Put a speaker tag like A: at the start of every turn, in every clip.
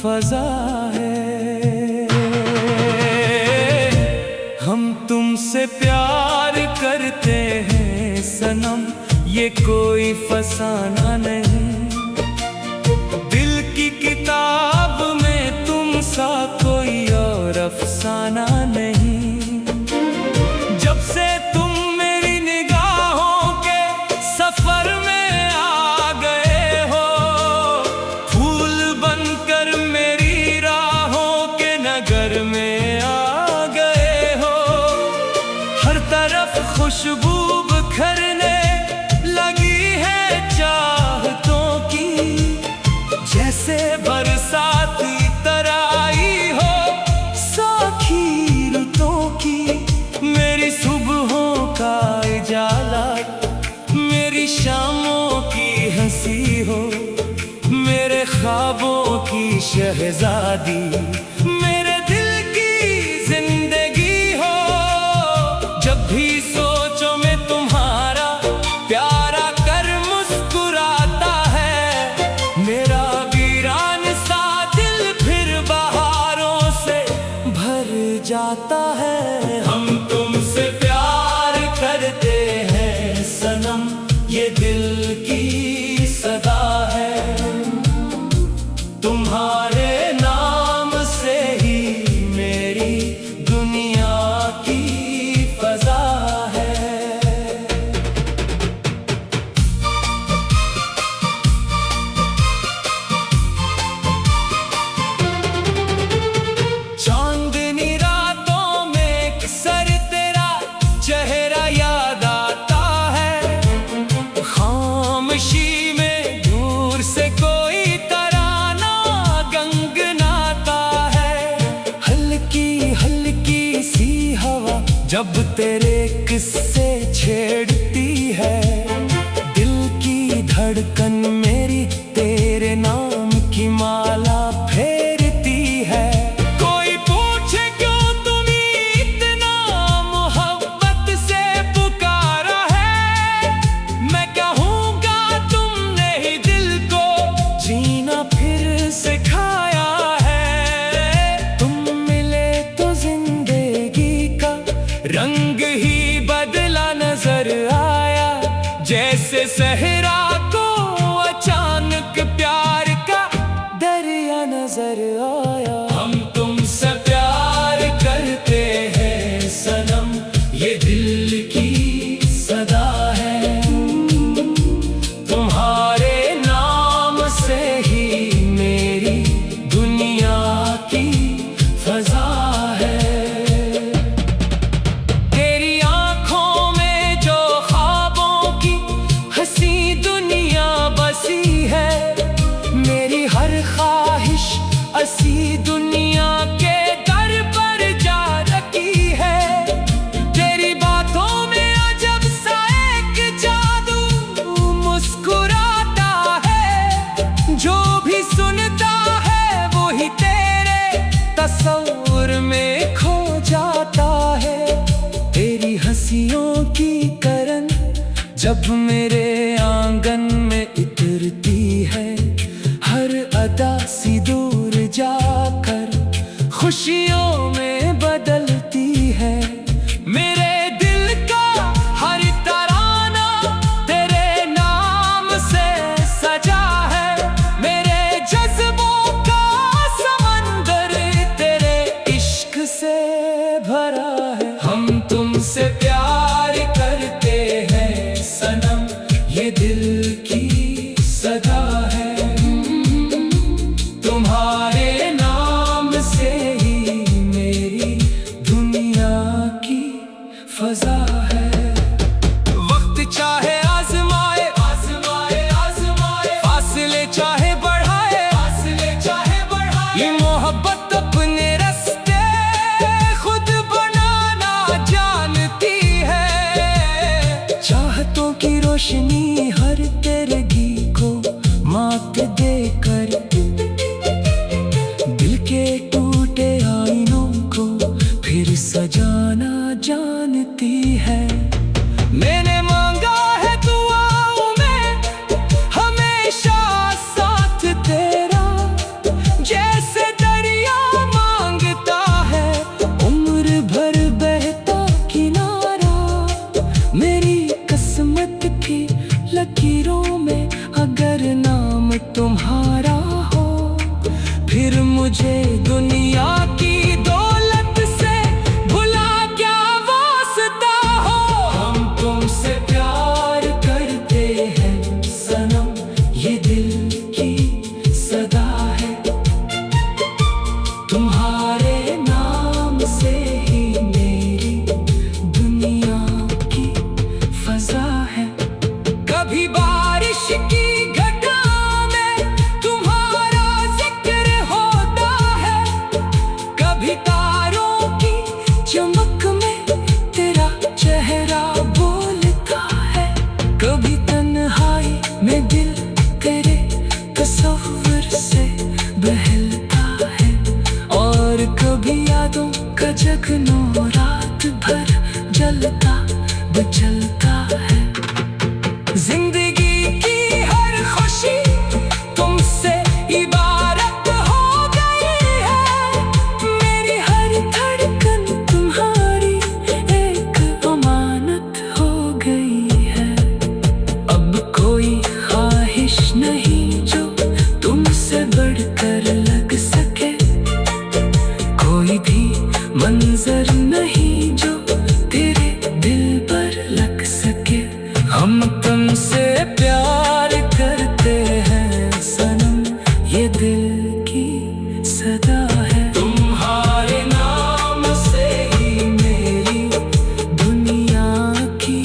A: फजा है। हम तुमसे प्यार करते हैं सनम, ये कोई फसाना नहीं। दिल की किताब में तुम सा कोई और अफसाना नहीं। जब से तुम मेरी निगाहों के सफर में आ गए हो, फूल बनकर मेरी राहों के नगर में आ गए हो। हर तरफ खुशबू बिखरने लगी है चाहतों की, जैसे बरसाती तराई हो साखी रुतों की। मेरी सुबहों का उजाला, मेरी शामों की हंसी हो, मेरे ख्वाबों की शहजादी, मेरे दिल की जिंदगी हो। जब भी सोचो मैं तुम्हारा प्यारा कर मुस्कुराता है, मेरा वीरान सा दिल फिर बहारों से भर जाता है। हम तुमसे प्यार करते हैं सनम, ये दिल की सदा है। तुम्हारे नाम से ही मेरी दुनिया की फजा है। चांदनी रातों में अक्सर तेरा चेहरा याद आता है। खामोशी में दूर से कोई तराना गंगनाता है। हल्की हल्की सी हवा जब तेरे किस्से छेड़ती है, दिल की धड़कन मेरी तेरे नाम की माला फेरती है। कोई पूछे क्यों तुम्हें इतना मोहब्बत से पुकारा है, मैं कहूँगा तुमने ही दिल को जीना फिर सिखाया है। तुम मिले तो जिंदगी का रंग ही बदला नजर आया, जैसे सहरा को अचानक प्यार का दरिया नजर आया। हम तुमसे प्यार करते हैं सनम, ये दिल की सदा है। तुम्हारे नाम से ही मेरी दुनिया की फजा है। तेरी आंखों में जो ख्वाबों की हंसी दुनिया बसी है, मेरी हर ख्वाहिश असी दुनिया के दर पर जा रखी है। तेरी बातों में अजब सा एक जादू मुस्कुराता है। जो भी सुनता है वो ही तेरे तस्वीर में खो जाता है। तेरी हंसियों की करन जब मेरे आंगन में उतरती है, हर अदा सी दूर जाकर खुशियों में बदलती है। मेरे दिल का हर तराना तेरे नाम से सजा है। मेरे जज्बों का समंदर तेरे इश्क से भरा है। हम तुमसे प्यार करते हैं सनम, ये दिल की सदा है। तुम्हारे नाम से ही तुझे दुनिया की दौलत से भुला क्या वास्ता हो। हम तुमसे प्यार करते हैं सनम, ये दिल की सदा है। तुम्हारे नाम से ही मेरी दुनिया की फजा है। कभी बारिश की घटा में तुम्हारा जिक्र होता है, कभी तारों की चमक में तेरा चेहरा बोलता है, कभी तन्हाई में दिल तेरे तस्वीर से बहलता है, और कभी यादों का जगनो रात भर जलता बचलता है। जिंदगी की हर खुशी तुमसे इबारत हो गई है, मेरी हर धड़कन तुम्हारी एक अमानत हो गई है। अब कोई ख्वाहिश नहीं जो तुमसे बढ़कर लग सके, कोई भी मंजर नहीं जो तेरे दिल पर लग सके। हम तुमसे प्यार करते हैं सनम, ये दिल की सदा है। तुम्हारे नाम से ही मेरी दुनिया की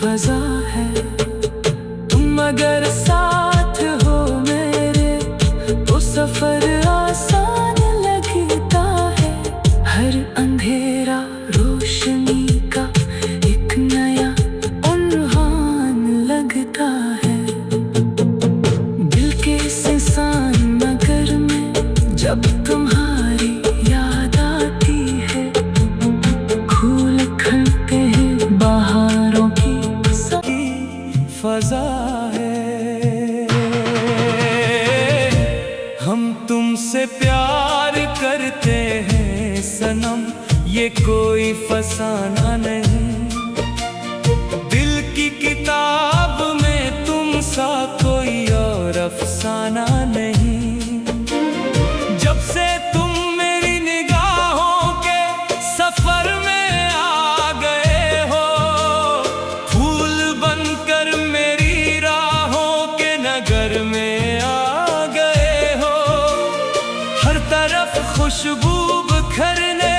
A: फजा है। तुम अगर साथ हो मेरे तो सफर आसान लगता है, हर अंधेरा रोशनी का एक नया उन्हान लगता है। दिल के सुनसान नगर में जब तुम्हारी याद आती है, फूल खिलते हैं बहारों की फजा है। हम तुमसे प्यार करते हैं सनम, ये कोई फसाना नहीं। दिल की किताब में तुम सा कोई और अफसाना नहीं। जब से तुम मेरी निगाहों के सफर में आ गए हो, फूल बनकर मेरी राहों के नगर में आ गए हो। हर तरफ खुशबू बिखरने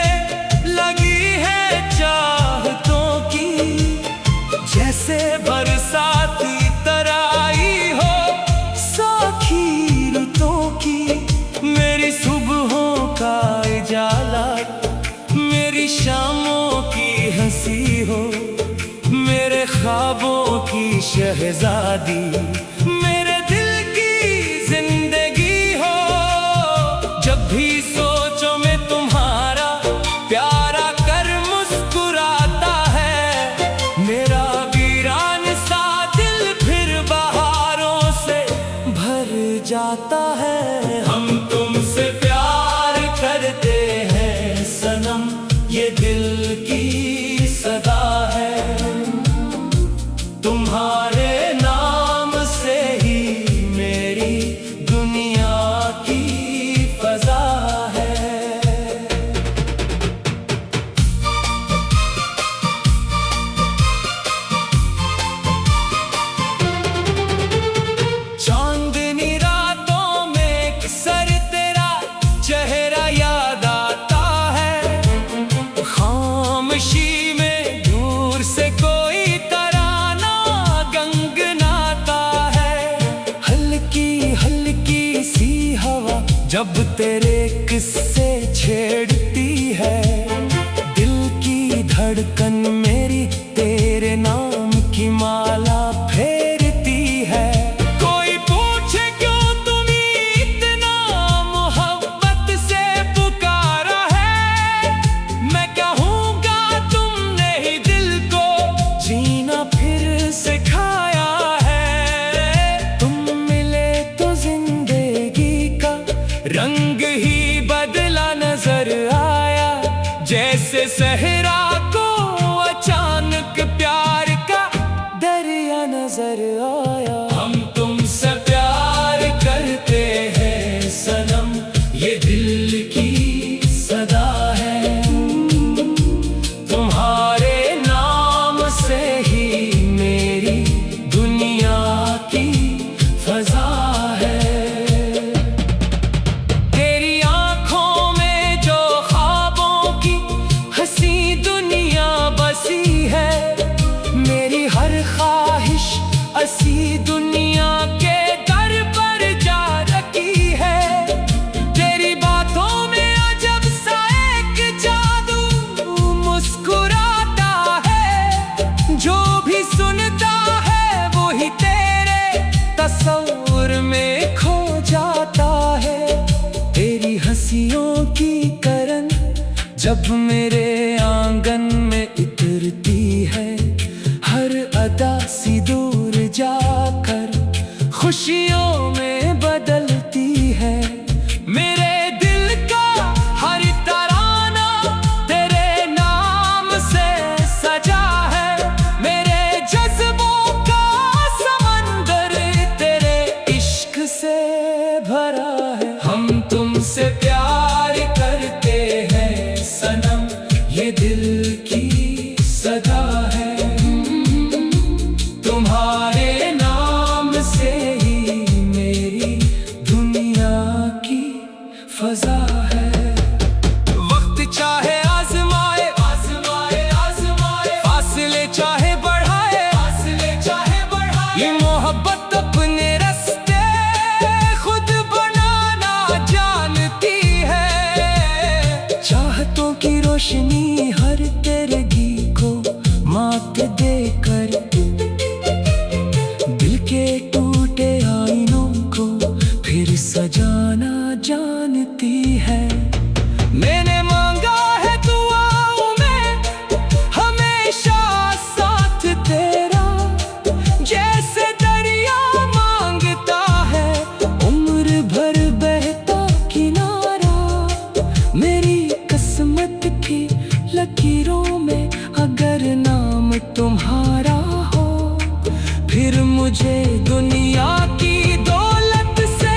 A: लगी है चाहतों की, जैसे बरसाती तराई हो साखी रुतों की। मेरी सुबहों का उजाला मेरी शामों की हंसी हो, मेरे ख्वाबों की शहजादी मेरे दिल की जिंदगी हो। जब भी सोचो मैं तुम्हारा प्यारा कर मुस्कुराता है, मेरा वीरान सा दिल फिर बहारों से भर जाता है। हम तुमसे प्यार करते हैं सनम, ये दिल की सदा है। तुम्हारे नाम से ही मेरी दुनिया की फजा है। चांदनी रातों में अक्सर तेरा चेहरा याद आता है, खामोशी में दूर से कोई तराना गंगनाता है। हल्की हल्की सी हवा जब तेरे किस्से छेड़ती है, दिल की धड़कन मेरी तेरे नाम की माला फेरती है। कोई पूछे क्यों तुम्हें इतना मोहब्बत से पुकारा है, मैं कहूँगा तुमने ही दिल को जीना फिर सिखाया है। तुम मिले तो जिंदगी का रंग ही बदला नजर आया, जैसे सहरा को अचानक प्यार का दरिया नजर आया। हम तुमसे प्यार करते हैं सनम, ये दिल जब मेरे आंगन में उतरती है, हर अदा सी दूर जाकर खुशियों में बदलती है। मेरे दिल का हर तराना तेरे नाम से सजा है, मेरे जज्बों का समंदर तेरे इश्क से भरा है। हम तुमसे प्यार करते हैं सनम, ये दिल की सदा है। तुम्हारे नाम से ही मेरी दुनिया की फजा है। वक्त चाहे आजमाए आजमाए आजमाए, फासले चाहे बढ़ाए फासले चाहे बढ़ाए, ये मोहब्बत अपने रास्ते खुद बनाना जानती है। चाहतों की रोशनी हर तेरगी को मात देकर, दिल के टूटे आईनों को फिर सजाना जानती है। मैंने मांगा है दुआओं में हमेशा साथ तेरा, जैसे दरिया मांगता है उम्र भर बहता किनारा। मेरी किस्मत की लकीरों में अगर नाम तुम्हारा हो, फिर मुझे दुनिया की दौलत से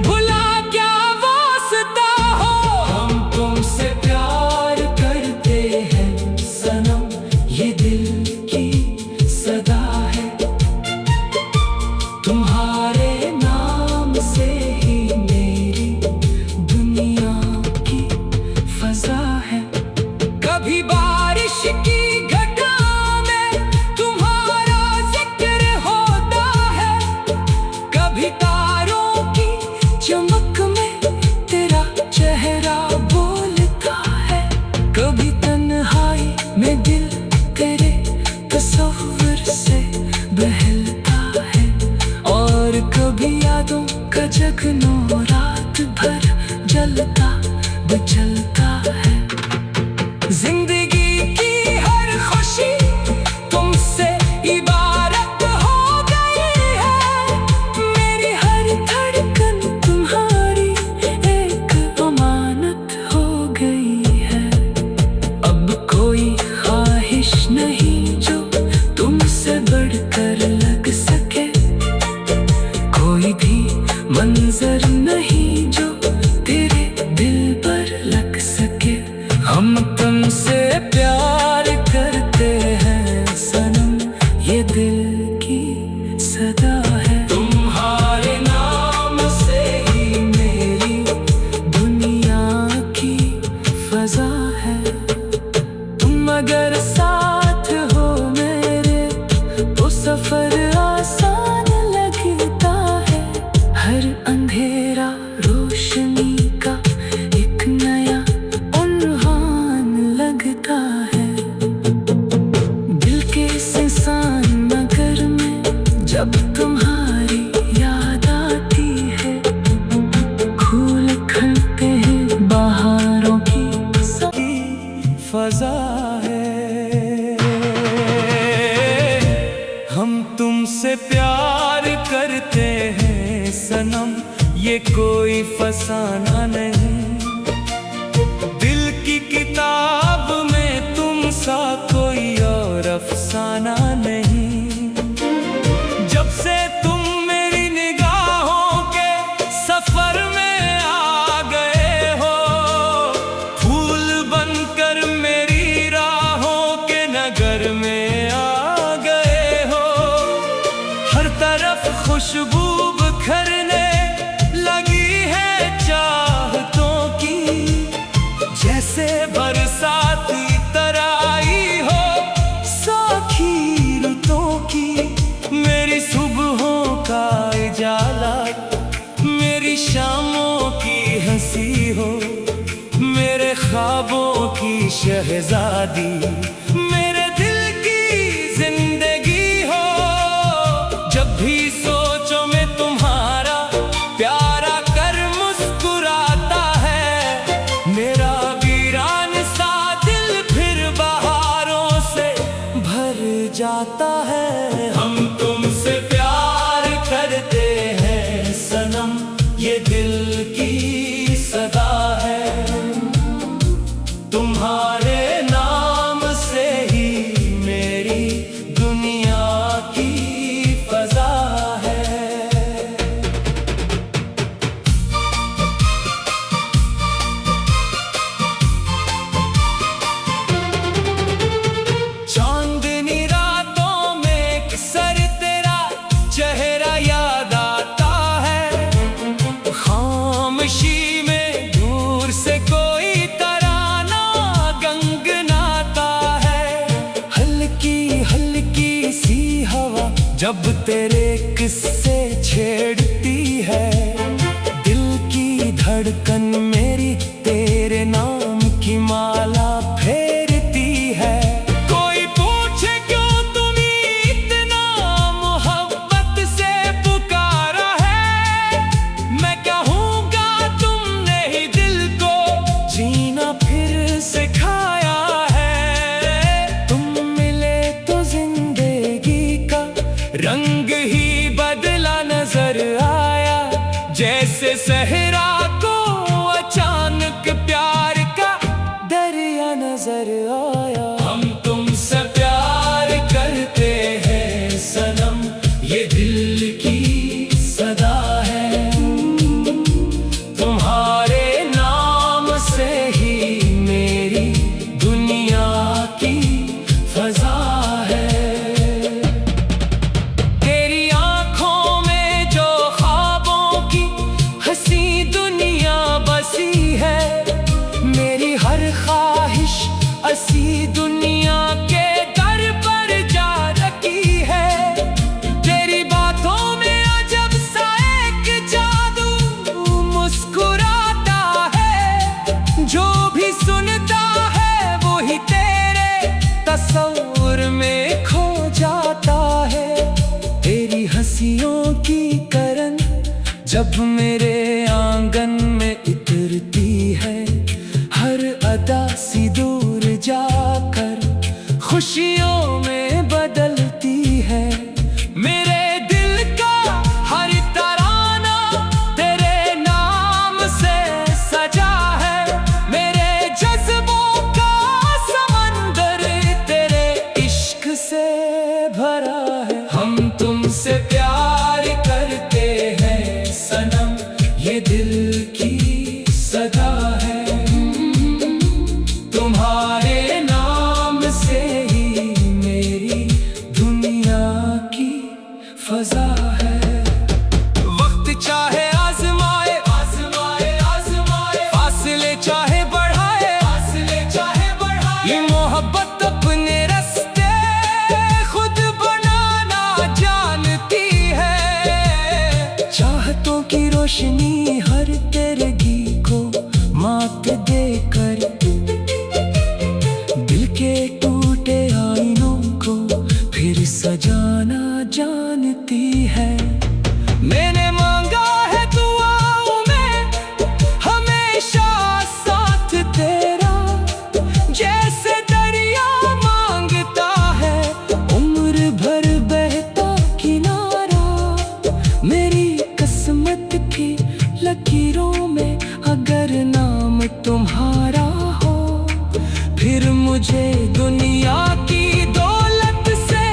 A: भुला क्या वास्ता हो। हम तुमसे प्यार करते हैं सनम, ये दिल की सदा है। तुम्हारे नाम से ही मेरी दुनिया की फजा है। कभी बारिश की घटा में तुम्हारा जिक्र होता है, कभी तारों की चमक में तेरा चेहरा बोलता है, कभी तन्हाई में दिल तेरे तस्वीर से बहलता है, और कभी यादों का जगनो रात भर जलता बुझलता है। जिंदगी की हर खुशी तुमसे इबारत हो गई है, मेरी हर धड़कन तुम्हारी एक अमानत हो गई है। अब कोई ख्वाहिश नहीं जो तुमसे बढ़कर लग सके, कोई भी मंजर नहीं जो तेरे दिल पर लग सके। हम तुमसे प्यार करते हैं सनम, ये दिल की सदा है। तुम्हारे नाम से ही मेरी दुनिया की फजा है। तुम अगर साथ हो मेरे तो सफर आसान लगता है, हर अंधेरा रोशनी का एक नया लगता है। दिल के सुनसान नगर में जब तुम्हारी याद आती है, फूल खिलते हैं बहारों की फजा है। हम तुमसे प्यार करते हैं सनम, ये कोई फसाना नहीं। दिल की किताब में तुम सा कोई और अफसाना नहीं। जब से तुम मेरी निगाहों के सफर में आ गए हो, फूल बनकर मेरी राहों के नगर में आ गए हो। हर तरफ खुशबू बिखरने लगी है चाहतों की, जैसे बरसाती तराई हो साखी रुतों की। मेरी सुबहों का उजाला मेरी शामों की हंसी हो, मेरे ख्वाबों की शहजादी मेरे दिल की जिंदगी हो। जब भी सोचो मैं तुम्हारा प्यारा कर मुस्कुराता है, मेरा वीरान सा जब तेरे किस्से छेड़ती है, दिल की धड़कन मेरी तेरे नाम की माला फेरती है। कोई पूछे क्यों तुम्हें इतना मोहब्बत से पुकारा है, मैं कहूँगा तुमने ही दिल को जीना फिर सिखाया है। तुम मिले तो जिंदगी का रंग ही बदला नजर आया, जैसे सहरा को अचानक प्यार का दरिया नजर आया। हम तुमसे प्यार करते हैं सनम, ये दिल की सदा है। तुम्हारे नाम से ही मेरी दुनिया की फजा है। तेरी आंखों में जो ख्वाबों की हंसी दुनिया बसी है, मेरी हर ख्वाहिश असी दुनिया के दर पर जा रखी है। तेरी बातों में अजब सा एक जादू मुस्कुराता है, जो भी सुनता है वो ही तेरे तस्वीर में खो जाता है। तेरी हंसियों की करन जब मेरे आंगन में उतरती है, हर अदा सी दूर जाकर खुशियों में बदलती है। मेरे दिल का हर तराना तेरे नाम से सजा है, मेरे जज्बों का समंदर तेरे इश्क से भरा है। हम तुमसे प्यार करते हैं सनम, ये दिल की सदा है। तुम्हारे नाम से ही मेरी दुनिया की फजा है। वक्त चाहे आजमाए आजमाए आजमाए, फासले चाहे बढ़ाए फासले चाहे बढ़ाए, ये मोहब्बत अपने रास्ते खुद बनाना जानती है। चाहतों की रोशनी हर तेरगी को मात देकर, दिल के टूटे आईनों को फिर सजाना जानती है। मैंने मांगा है दुआओं में हमेशा साथ तेरा, जैसे दरिया मांगता है उम्र भर बहता किनारा। मेरी किस्मत की लकीरों में अगर नाम तुम्हारा हो, फिर मुझे दुनिया की दौलत से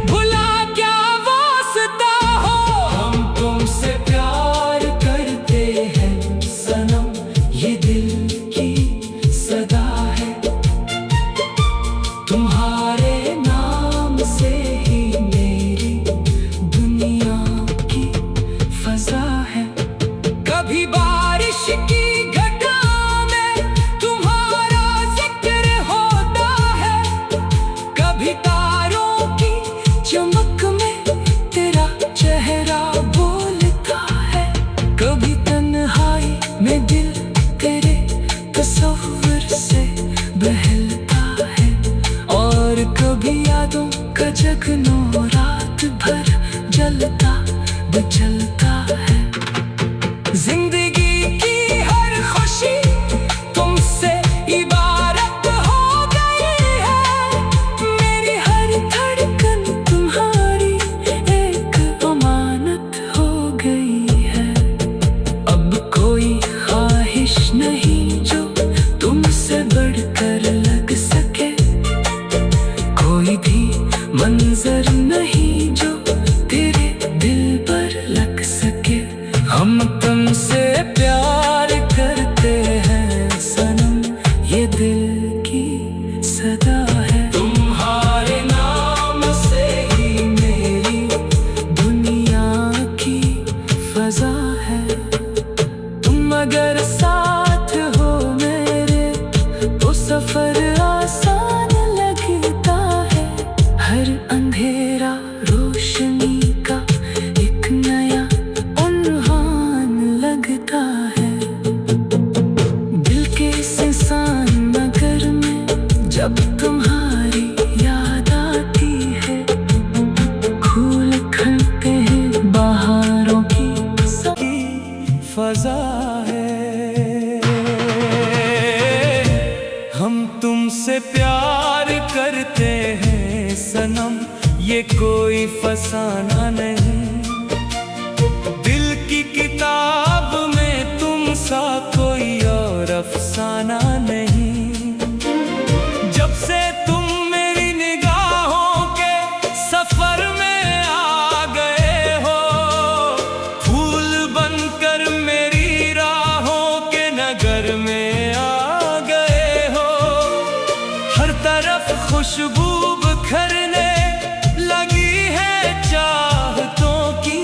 A: भुला क्या वास्ता हो। हम तुमसे प्यार करते हैं सनम, ये दिल की सदा है। तुम्हारे नाम से ही मेरी दुनिया की फजा है। कभी बारिश की तारों की चमक में तेरा चेहरा बोलता है, कभी तन्हाई में दिल तेरे तस्वीर से बहलता है, और कभी यादों का जगनों रात भर जलता बुझलता है। जिंदगी की हर खुशी तुमसे इबारत हो गई है, मेरी हर धड़कन तुम्हारी एक अमानत हो गई है। अब कोई ख्वाहिश नहीं जो तुमसे बढ़कर लग सके, कोई भी मंजर नहीं जो तेरे दिल पर लग सके। तुमसे प्यार करते हैं सनम, ये कोई फसाना नहीं। दिल की किताब में तुम सा कोई और अफसाना नहीं। जब से तुम मेरी निगाहों के सफर में आ गए हो, फूल बनकर मेरी राहों के नगर में आ गए हो। हर तरफ खुशबू बिखरने लगी है चाहतों की,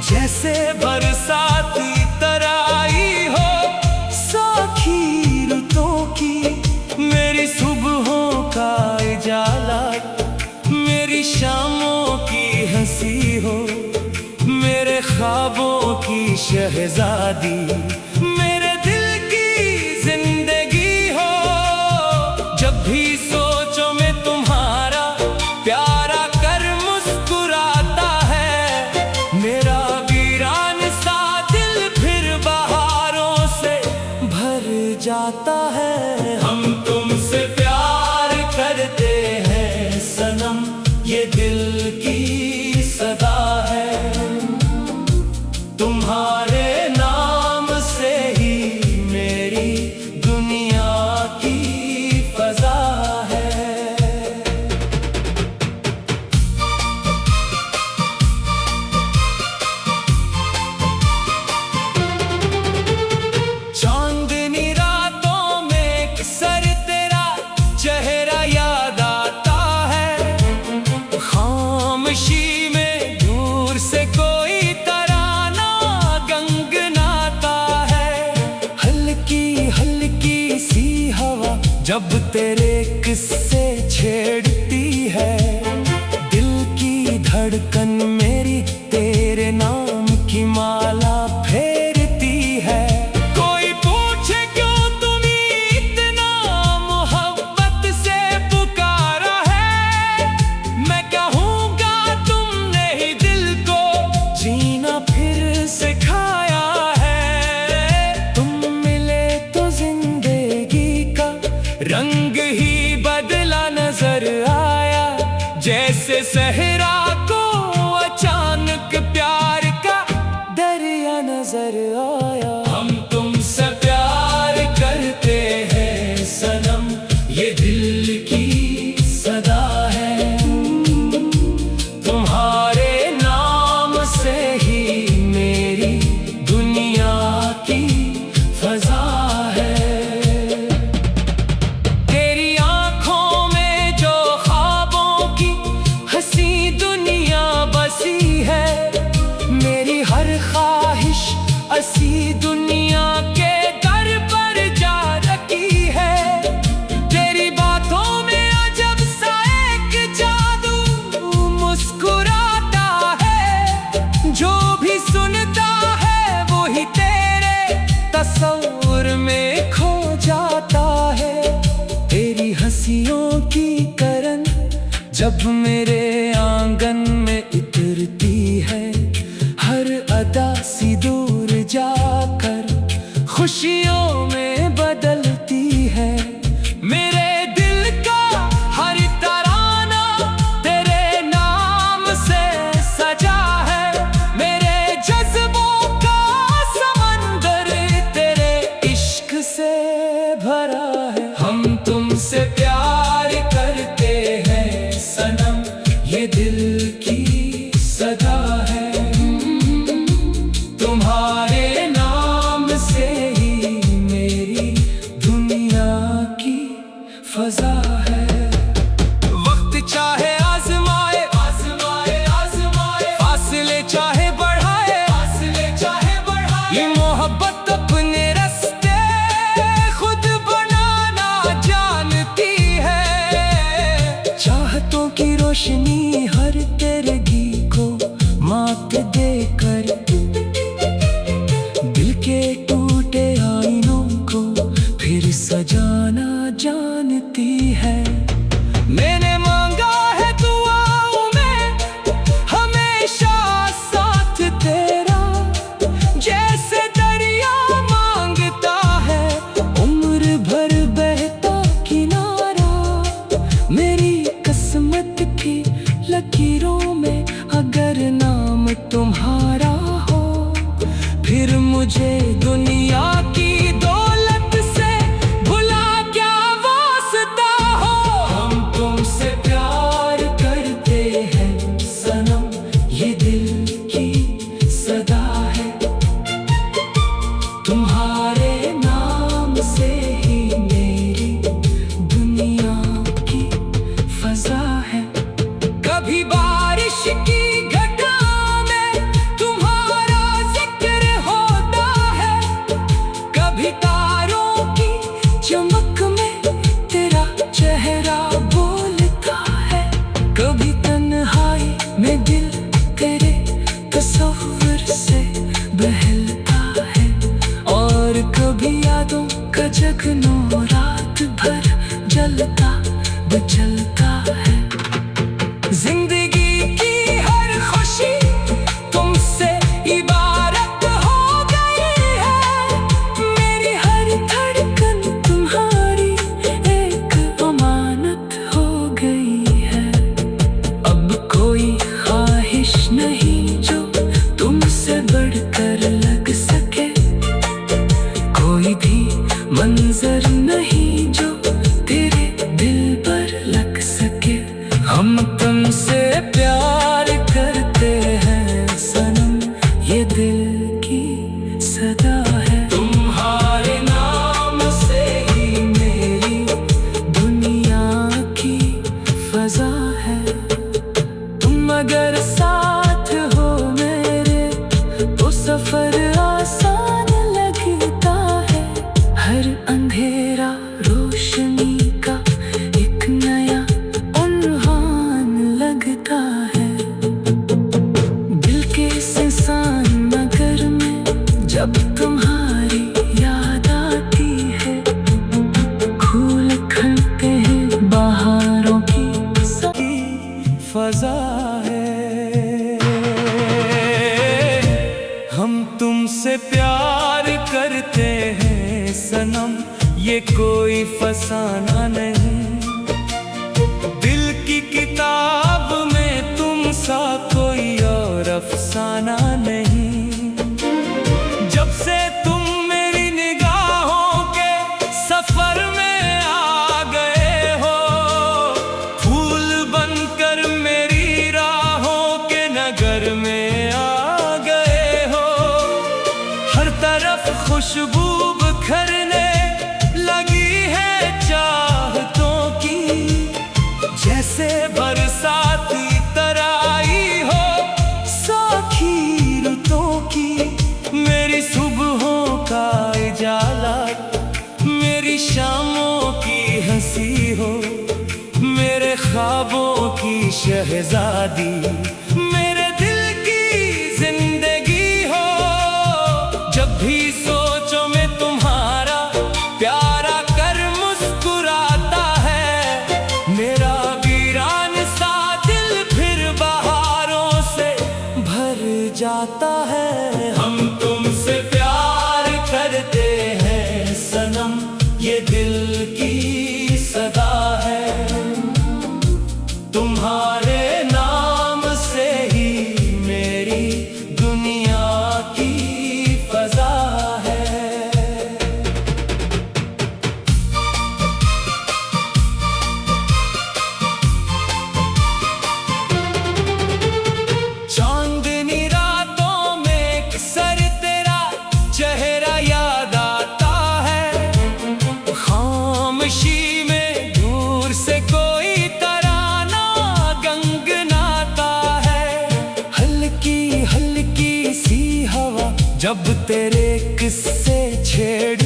A: जैसे बरसाती तराई हो साखी रुतों की। मेरी सुबहों का उजाला, मेरी शामों की हंसी हो, मेरे ख्वाबों की शहजादी, मेरे दिल की जिंदगी हो। जब भी सोचो मैं तुम्हारा प्यारा कर मुस्कुराता है, मेरा वीरान सा दिल फिर बहारों से भर जाता है। हम तुमसे प्यार करते हैं सनम, ये दिल की सदा है। तुम्हारे नाम से ही मेरी दुनिया की फजा है। चांदनी रातों में अक्सर तेरा चेहरा याद आता है। खामोशी में दूर से कोई तराना गंगनाता है। हल्की हल्की सी हवा जब तेरे किस्से छेड़ती है, दिल की धड़कन मेरी तेरे नाम की माला फेरती है। कोई पूछे क्यों तुम्हें इतना मोहब्बत से पुकारा है, मैं कहूँगा तुमने ही दिल को जीना फिर सिखाया है। तुम मिले तो जिंदगी का रंग ही बदला नजर आया, जैसे सहरा को अचानक प्यार का दरिया नजर आया। हम तुमसे प्यार करते हैं सनम, ये दिल की सदा है। तुम्हारे नाम से ही मेरी दुनिया की फजा है। तेरी आंखों में जो ख्वाबों की हंसी दुनिया बसी है, मेरी हर ख्वाहिश असी दुनिया के दर पर जा रखी है। तेरी बातों में अजब सा एक जादू मुस्कुराता है। जो भी सुनता है वो ही तेरे तस्वीर में खो जाता है। तेरी हंसियों की करन जब मेरे आंगन में उतरती है, हर अदा सी दूर जाकर खुशियों में बदलती है। मेरे दिल का हर तराना तेरे नाम से सजा है। मेरे जज्बों का समंदर तेरे इश्क से भरा है। हम तुमसे प्यार करते हैं सनम, ये दिल की सदा है। तुम्हारे नाम से ही मेरी दुनिया की फजा है। वक्त चाहे आजमाए आजमाए आजमाए, फासले चाहे बढ़ाए फासले चाहे बढ़ाए, ये मोहब्बत अपने रास्ते खुद बना कभी यादों का जगनो रात भर जलता बुझलता है। जिंदगी की हर खुशी तुमसे इबारत हो गई है। मेरी हर धड़कन तुम्हारी एक अमानत हो गई है। अब कोई ख्वाहिश नहीं जो तुमसे बढ़कर लग सके, कोई भी मंजर नहीं जो तेरे दिल पर लग सके। हम तुमसे प्यार करते हैं सनम, ये दिल की सदा है। तुम्हारे नाम से ही मेरी दुनिया की फजा है। तुम अगर साथ हो मेरे तो सफर आसान लगता है। हर अंधेरा रोशनी का एक नया उन्हान लगता है। दिल के सुनसान नगर में जब तुम्हारी याद आती है, फूल खिलते हैं बहारों की फजा है। हम तुमसे प्यार करते हैं सनम, ये कोई फसाना नहीं। दिल की किताब में तुम सा कोई और अफसाना नहीं। जब से तुम मेरी निगाहों के सफर में आ गए हो, फूल बनकर मेरी राहों के नगर में आ गए हो। हर तरफ खुशबू बिखरने लगी है चाहतों की, जैसे बरसाती तराई हो साखी रुतों की। मेरी सुबहों का उजाला मेरी शामों की हंसी हो, मेरे ख्वाबों की शहजादी मेरे दिल की जिंदगी हो। जब भी सोचो मैं तुम्हारा प्यारा कर मुस्कुराता है। मेरा वीरान सा दिल फिर बहारों से भर जाता है। हम तुमसे प्यार करते हैं सनम, ये दिल की सदा है। तुम्हारे नाम से ही मेरी दुनिया की फजा है। चांदनी रातों में अक्सर तेरा चेहरा याद आता है। खामोशी में दूर से कोई तराना गंगनाता है। हल्की हल्की सी हवा जब तेरे किस्से छेड़